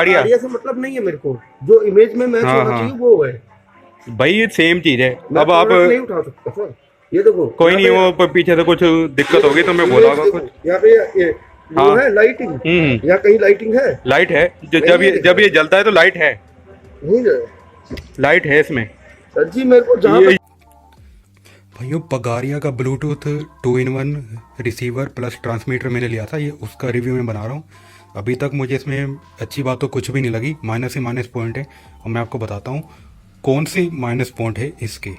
पगाड़िया से मतलब नहीं है मेरे को, जो इमेज में मैच हाँ होना हाँ चाहिए वो है। भाई ये सेम चीज है। मैं अब आप प्रोडक्ट नहीं उठा सकता सर। ये देखो कोई यहाँ नहीं, पे, वो पीछे से कुछ दिक्कत होगी तो मैं बोला इमेज होगा देखो कुछ। यहाँ पे, ये वो हाँ है लाइटिंग। हम्म। यहाँ कहीं लाइटिंग है? लाइट है, नहीं है, दिख जब रहा ये है जलता है तो लाइट है। नहीं है लाइट है इसमें। सर जी। मेरे को जहाँ ये पे भाइयों पगारिया का Bluetooth 2-in-1 receiver plus transmitter मैंने लिया था, ये उसका रिव्यू मैं बना रहा हूँ। अभी तक मुझे इसमें अच्छी बात तो कुछ भी नहीं लगी, माइनस ही माइनस पॉइंट है। और मैं आपको बताता हूँ कौन सी माइनस पॉइंट है इसके।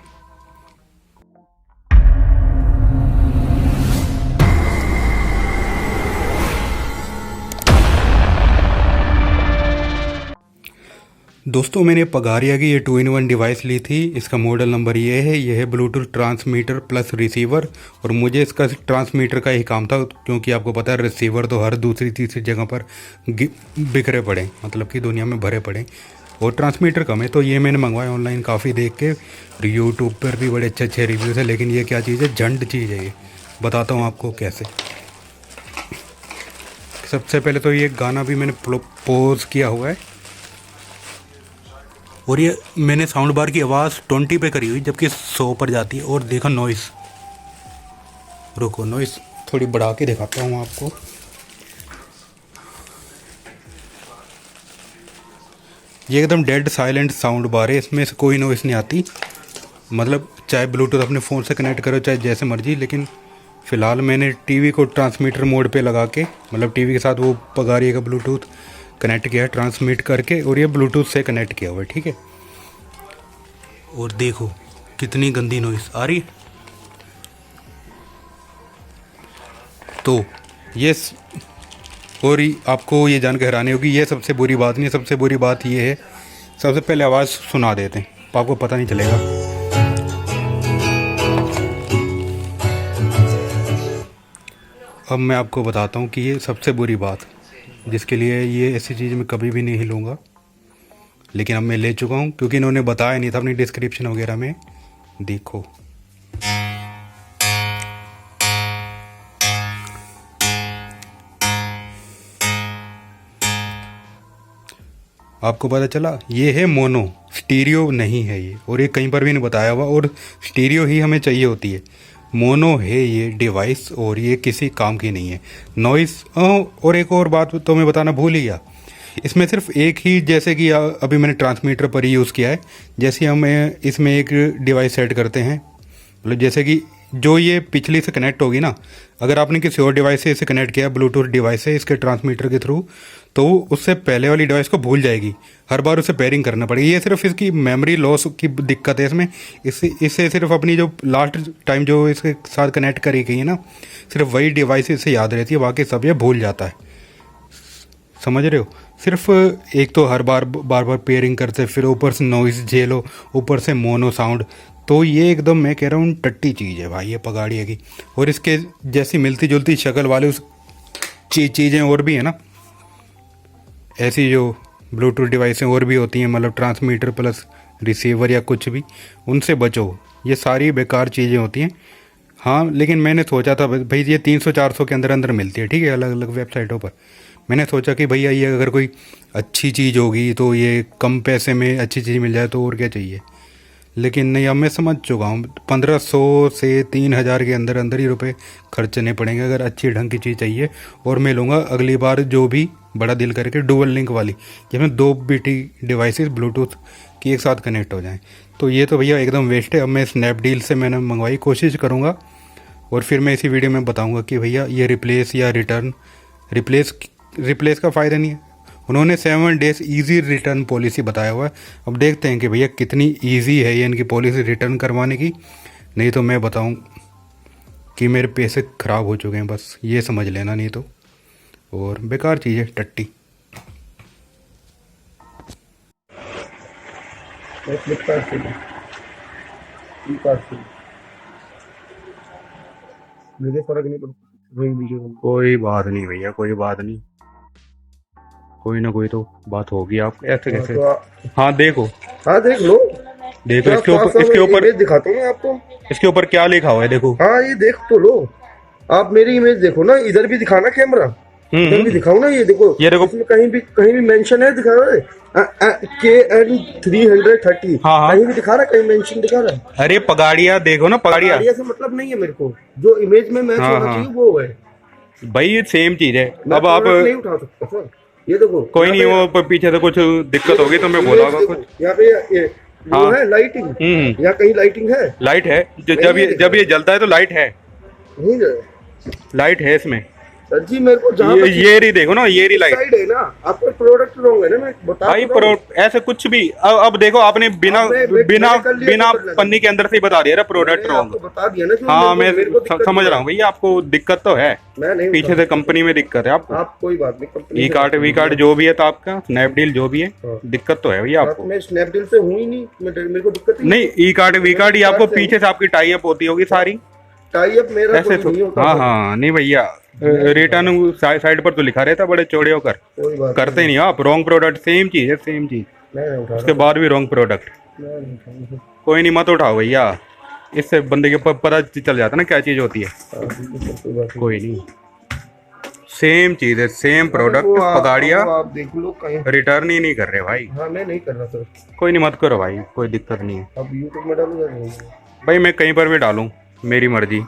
दोस्तों मैंने पगारिया की ये 2-in-1 डिवाइस ली थी। इसका मॉडल नंबर ये है ब्लूटूथ ट्रांसमीटर प्लस रिसीवर। और मुझे इसका ट्रांसमीटर का ही काम था, क्योंकि आपको पता है रिसीवर तो हर दूसरी तीसरी जगह पर बिखरे पड़े, मतलब कि दुनिया में भरे पड़े, और ट्रांसमीटर कम है। तो ये मैंने मंगवाया ऑनलाइन काफ़ी देख के, यूट्यूब पर भी बड़े अच्छे अच्छे रिव्यूज़ हैं। लेकिन ये क्या चीज़ है, झंड चीज़ है। ये बताता हूँ आपको कैसे। सबसे पहले तो ये गाना भी मैंने पॉज किया हुआ है, और ये मैंने साउंड बार की आवाज़ 20 पे करी हुई, जबकि 100 पर जाती है। और देखो नॉइस, रुको नॉइस थोड़ी बढ़ा के दिखाता हूँ आपको। ये एकदम डेड साइलेंट साउंड बार है, इसमें से कोई नॉइस नहीं आती। मतलब चाहे ब्लूटूथ अपने फ़ोन से कनेक्ट करो चाहे जैसे मर्जी। लेकिन फ़िलहाल मैंने टीवी को ट्रांसमीटर मोड पे लगा के, मतलब टीवी के साथ वो पगारिया का ब्लूटूथ कनेक्ट किया है ट्रांसमिट करके, और ये ब्लूटूथ से कनेक्ट किया हुआ है, ठीक है। और देखो कितनी गंदी नॉइस आ रही है। तो ये और आपको ये जान के हैरानी होगी, ये सबसे बुरी बात नहीं है। सबसे बुरी बात ये है, सबसे पहले आवाज़ सुना देते हैं तो आपको पता नहीं चलेगा। अब मैं आपको बताता हूँ कि ये सबसे बुरी बात, जिसके लिए ये ऐसी चीज़ मैं कभी भी नहीं लूँगा। लेकिन अब मैं ले चुका हूँ, क्योंकि इन्होंने बताया नहीं था अपनी डिस्क्रिप्शन वगैरह में। देखो आपको पता चला, ये है मोनो, स्टीरियो नहीं है ये। और ये कहीं पर भी नहीं बताया हुआ, और स्टीरियो ही हमें चाहिए होती है। मोनो है ये डिवाइस, और ये किसी काम की नहीं है। नॉइस, और एक और बात तो मैं बताना भूल ही गया, इसमें सिर्फ एक ही, जैसे कि अभी मैंने ट्रांसमीटर पर ही यूज़ किया है। जैसे हम इसमें एक डिवाइस सेट करते हैं, मतलब जैसे कि जो ये पिछली से कनेक्ट होगी ना, अगर आपने किसी और डिवाइस से इसे कनेक्ट किया, ब्लूटूथ डिवाइस से इसके ट्रांसमीटर के थ्रू, तो उससे पहले वाली डिवाइस को भूल जाएगी, हर बार उसे पेयरिंग करना पड़ेगी। ये सिर्फ इसकी मेमोरी लॉस की दिक्कत है इसमें। इससे सिर्फ अपनी जो लास्ट टाइम जो इसके साथ कनेक्ट करी गई है ना, सिर्फ वही डिवाइस इसे याद रहती है, बाकी सब ये भूल जाता है। समझ रहे हो? सिर्फ एक तो हर बार बार पेयरिंग करते, फिर ऊपर से नॉइस झेलो, ऊपर से मोनो साउंड। तो ये एकदम मैं कह रहा हूँ टट्टी चीज़ है भाई ये पगाड़िया की। और इसके जैसी मिलती जुलती शक्ल वाले उस चीज़ें और भी है ना, ऐसी जो ब्लूटूथ डिवाइसें और भी होती हैं, मतलब ट्रांसमीटर प्लस रिसीवर या कुछ भी, उनसे बचो। ये सारी बेकार चीज़ें होती हैं। हाँ लेकिन मैंने सोचा था भाई ये 300-400 के अंदर अंदर मिलती है, ठीक है, अलग अलग वेबसाइटों पर। मैंने सोचा कि भैया ये अगर कोई अच्छी चीज़ होगी तो ये कम पैसे में अच्छी चीज़ मिल जाए तो और क्या चाहिए। लेकिन नहीं, अब मैं समझ चुका हूँ 1500 से 3000 के अंदर अंदर ही रुपए खर्चने पड़ेंगे अगर अच्छी ढंग की चीज़ चाहिए। और मैं लूँगा अगली बार जो भी बड़ा दिल करके डुअल लिंक वाली, जिसमें 2 BT डिवाइसेस ब्लूटूथ की एक साथ कनेक्ट हो जाएं। तो ये तो भैया एकदम वेस्ट है। अब मैं स्नैपडील से मैंने मंगवाई, कोशिश करूँगा, और फिर मैं इसी वीडियो में बताऊँगा कि भैया ये रिप्लेस या रिटर्न। रिप्लेस का फ़ायदा नहीं है, उन्होंने 7 डेज़ ईजी रिटर्न पॉलिसी बताया हुआ है। अब देखते हैं कि भैया कितनी ईजी है ये इनकी पॉलिसी रिटर्न करवाने की। नहीं तो मैं बताऊं कि मेरे पैसे ख़राब हो चुके हैं, बस ये समझ लेना। नहीं तो और बेकार चीज़ है टट्टी। फ्लिपकार्ट से मुझे फर्क नहीं पड़ता, वही वीडियो। कोई बात नहीं भैया, कोई बात नहीं, कोई ना कोई तो बात होगी। आप ऐसे कैसे? हाँ देखो, हाँ देख लो, देखो इसके ऊपर इमेज दिखाता हूँ मैं आपको। इसके ऊपर क्या लिखा हुआ है देखो। हाँ ये देख तो लो, आप मेरी इमेज देखो ना, इधर भी दिखाना कैमरा। इधर भी दिखाओ ना, ये देखो, ये देखो। इसमें कहीं भी मेंशन है, दिखा रहा है KN330, हाँ, हाँ। कहीं भी दिखा रहा है, कहीं मेंशन दिखा रहा है। अरे पगाड़िया देखो ना, पगाड़िया। गाड़िया से मतलब नहीं है मेरे को, जो इमेज में मैच हाँ, होना हाँ। चाहिए वो है। भाई ये सेम चीज है। मैं अब आप प्रोडक्ट नहीं उठा सकता सर, ये देखो। कोई नहीं, यहाँ वो पीछे से कुछ दिक्कत होगी तो मैं पे बोला इमेज होगा देखो, कुछ। यहाँ पे ये वो हाँ। है लाइटिंग, हम्म। यहाँ कहीं लाइटिंग है? लाइट है, नहीं जब है, ये दिखा जलता है तो लाइट है। नहीं है लाइट है इसमें। सर जी, मेरे को जहाँ पे ये रही देखो ना, ये रही लाइट। साइड है ना, आपका प्रोडक्ट रॉन्ग है ना, मैं बता भाई तो रहा हूँ। ऐसे कुछ भी। अब देखो, आपने बिना बिना मैंने कर लिया बिना तो कर लेना। पन्नी के अंदर से ही बता दिया प्रोडक्ट मैंने रॉन्ग। आपको बता दिया ना, जो हाँ, मेरे को दिक्कत समझ नहीं रहा हूँ भैया, आपको दिक्कत तो है। मैं नहीं पीछे से कंपनी में दिक्कत है आपको। आप कोई बात नहीं, company e card v card जो भी है तो आपका स्नैपडील जो भी है, हाँ। दिक्कत तो है भैया आपको। मैं स्नैपडील से हूँ ही नहीं, मेरे को दिक्कत ही नहीं, ई कार्ड वी कार्ड ये आपको पीछे से आपकी टाई अप होती होगी सारी। टाई अप मेरा ऐसे कोई तो नहीं होता हाँ, सर। हाँ, नहीं भैया, रिटर्न साइड पर तो लिखा रहता बड़े चौड़े होकर। कोई बात करते नहीं आप, रॉन्ग प्रोडक्ट, सेम चीज है, सेम चीज। मैं नहीं उठा उसके बाद भी रॉन्ग प्रोडक्ट। मैं नहीं उठाऊंगा। कोई नहीं, मत उठाओ भैया, इससे बंदे के पता चल जाता ना क्या चीज होती है। हाँ, ठीक है सर, कोई बात नहीं। कोई नहीं, सेम चीज है, सेम प्रोडक्ट। वो पगाड़िया आप देख लो कहीं। रिटर्न ही नहीं कर रहे भाई। हाँ, मैं नहीं कर रहा सर। कोई नहीं, मत करो भाई, कोई दिक्कत नहीं है। अब यूट्यूब में डालूंगा नहीं? भाई मैं कहीं पर भी डालूं, मेरी मर्जी।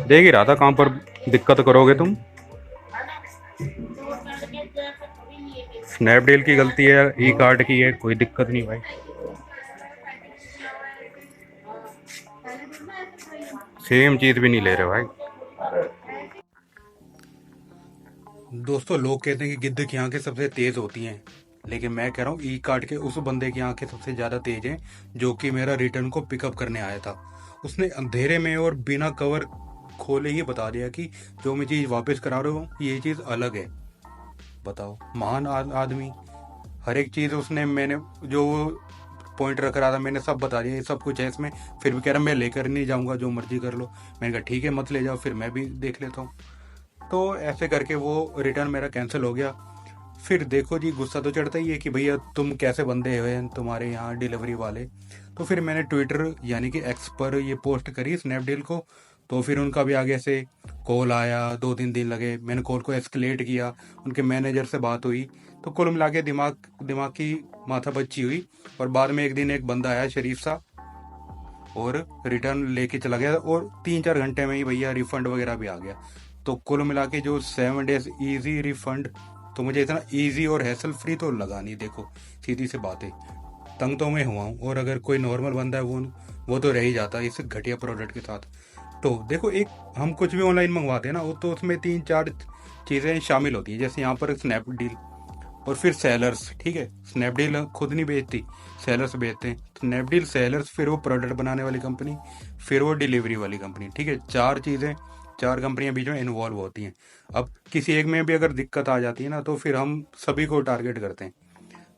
देख ही रहा था कहाँ पर दिक्कत करोगे तुम। स्नैपडील की गलती है, ई कार्ड की है, कोई दिक्कत नहीं भाई। सेम चीज भी नहीं ले रहे भाई। दोस्तों, लोग कहते हैं कि गिद्ध की आंखें सबसे तेज होती हैं, लेकिन मैं कह रहा हूँ ई कार्ड के उस बंदे की आंखें सबसे ज्यादा तेज हैं जो कि मेरा रिटर्न को पिकअप करने आया था। उसने अंधेरे में और बिना कवर खोले ही बता दिया कि जो मैं चीज वापस करा रहा हूँ ये चीज अलग है। बताओ, महान आदमी। हर एक चीज उसने, मैंने जो पॉइंट रख रहा था मैंने सब बता दिया, ये सब कुछ है इसमें। फिर भी कह रहा मैं लेकर नहीं जाऊंगा, जो मर्जी कर लो। मैंने कहा ठीक है, मत ले जाओ, फिर मैं भी देख लेता हूँ। तो ऐसे करके वो रिटर्न मेरा कैंसिल हो गया। फिर देखो जी, गुस्सा तो चढ़ता ही है कि भैया तुम कैसे बंदे हो तुम्हारे यहाँ डिलीवरी वाले। तो फिर मैंने ट्विटर यानी कि एक्स पर ये पोस्ट करी स्नैपडील को। तो फिर उनका भी आगे से कॉल आया, 2-3 दिन लगे, मैंने कॉल को एस्केलेट किया, उनके मैनेजर से बात हुई। तो कुल मिला के दिमाग की माथा बच्ची हुई। और बाद में एक दिन एक बंदा आया, शरीफ सा, और रिटर्न लेके चला गया, और 3-4 घंटे में ही भैया रिफंड वगैरह भी आ गया। तो कुल मिला के जो 7 डेज ईजी रिफंड, तो मुझे इतना ईजी और हैसल फ्री तो लगा नहीं। देखो, सीधी सी बात है, तंग तो मैं हुआ हूँ, और अगर कोई नॉर्मल बंदा है वो तो रह ही जाता है इस घटिया प्रोडक्ट के साथ। तो देखो, एक हम कुछ भी ऑनलाइन मंगवाते हैं ना, वो तो उसमें 3-4 चीज़ें शामिल होती है, जैसे यहाँ पर स्नैपडील और फिर सेलर्स। ठीक है, स्नैपडील खुद नहीं बेचती, सेलर्स बेचते हैं। स्नैपडील, सेलर्स, फिर वो प्रोडक्ट बनाने वाली कंपनी, फिर वो डिलीवरी वाली कंपनी। ठीक है, 4 चीज़ें, 4 कंपनियां बीच में इन्वॉल्व होती हैं। अब किसी एक में भी अगर दिक्कत आ जाती है ना, तो फिर हम सभी को टारगेट करते हैं।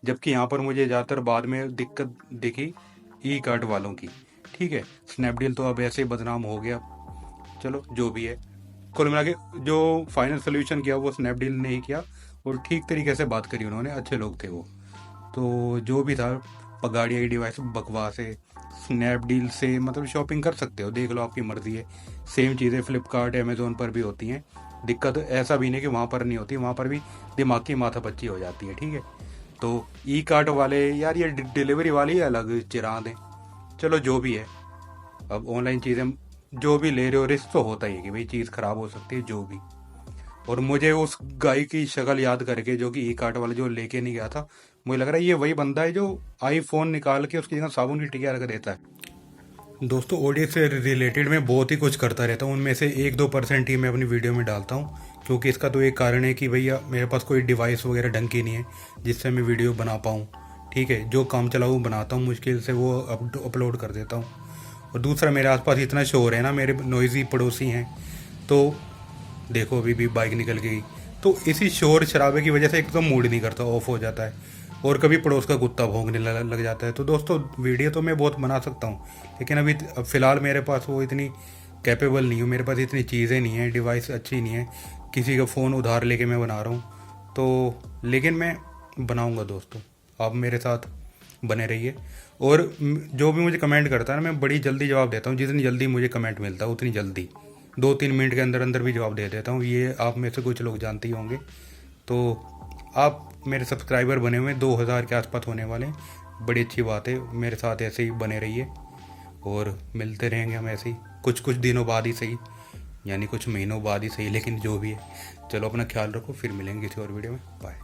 जबकि यहाँ पर मुझे ज़्यादातर बाद में दिक्कत दिखी ई कार्ड वालों की। ठीक है, स्नैपडील तो अब ऐसे ही बदनाम हो गया। चलो, जो भी है, कुल मिला के जो फाइनल सोल्यूशन किया वो स्नैपडील ने ही किया, और ठीक तरीके से बात करी उन्होंने, अच्छे लोग थे वो। तो जो भी था, पगाड़िया की डिवाइस बकवास है। स्नैपडील से मतलब शॉपिंग कर सकते हो, देख लो, आपकी मर्जी है। सेम चीज़ें फ्लिपकार्ट, अमेजोन पर भी होती हैं। दिक्कत ऐसा भी नहीं कि वहाँ पर नहीं होती, वहाँ पर भी दिमाग की माथापच्ची हो जाती है। ठीक है, तो ई कार्ट वाले यार, ये डिलीवरी वाले ही अलग चिराग हैं। चलो, जो भी है, अब ऑनलाइन चीज़ें जो भी ले रहे हो, रिस्क तो होता ही है कि भाई चीज़ ख़राब हो सकती है, जो भी। और मुझे उस गाय की शक्ल याद करके, जो कि ई कार्ट वाला जो लेके नहीं गया था, मुझे लग रहा है ये वही बंदा है जो आईफोन निकाल के उसकी जगह साबुन की टिकिया रख देता है। दोस्तों, ऑडियो से रिलेटेड मैं बहुत ही कुछ करता रहता हूँ, उनमें से 1-2% ही मैं अपनी वीडियो में डालता हूँ, क्योंकि इसका तो एक कारण है कि भैया मेरे पास कोई डिवाइस वगैरह ढंग की नहीं है जिससे मैं वीडियो बना पाऊँ। ठीक है, जो काम चलाऊँ बनाता हूँ, मुश्किल से वो अपलोड कर देता हूँ। और दूसरा, मेरे आसपास इतना शोर है ना, मेरे नॉइज़ी पड़ोसी हैं। तो देखो, अभी भी बाइक निकल गई, तो इसी शोर शराबे की वजह से एक तो मूड नहीं करता, ऑफ हो जाता है, और कभी पड़ोस का कुत्ता भौंकने लग जाता है। तो दोस्तों, वीडियो तो मैं बहुत बना सकता हूँ, लेकिन अभी फ़िलहाल मेरे पास वो इतनी कैपेबल नहीं हूँ, मेरे पास इतनी चीज़ें नहीं हैं, डिवाइस अच्छी नहीं है, किसी का फ़ोन उधार लेके मैं बना रहा हूँ। तो लेकिन मैं बनाऊँगा दोस्तों, आप मेरे साथ बने रहिए। और जो भी मुझे कमेंट करता है ना, मैं बड़ी जल्दी जवाब देता हूँ, जितनी जल्दी मुझे कमेंट मिलता है उतनी जल्दी। 2-3 मिनट के अंदर अंदर भी जवाब दे देता हूँ। ये आप में से कुछ लोग जानते ही होंगे। तो आप मेरे सब्सक्राइबर बने हुए 2000 के आसपास होने वाले हैं। बड़ी अच्छी बात है, मेरे साथ ऐसे ही बने रहिए और मिलते रहेंगे हम ऐसे ही कुछ दिनों बाद ही सही, यानी कुछ महीनों बाद ही सही, लेकिन जो भी है। चलो अपना ख्याल रखो, फिर मिलेंगे किसी और वीडियो में। बाय।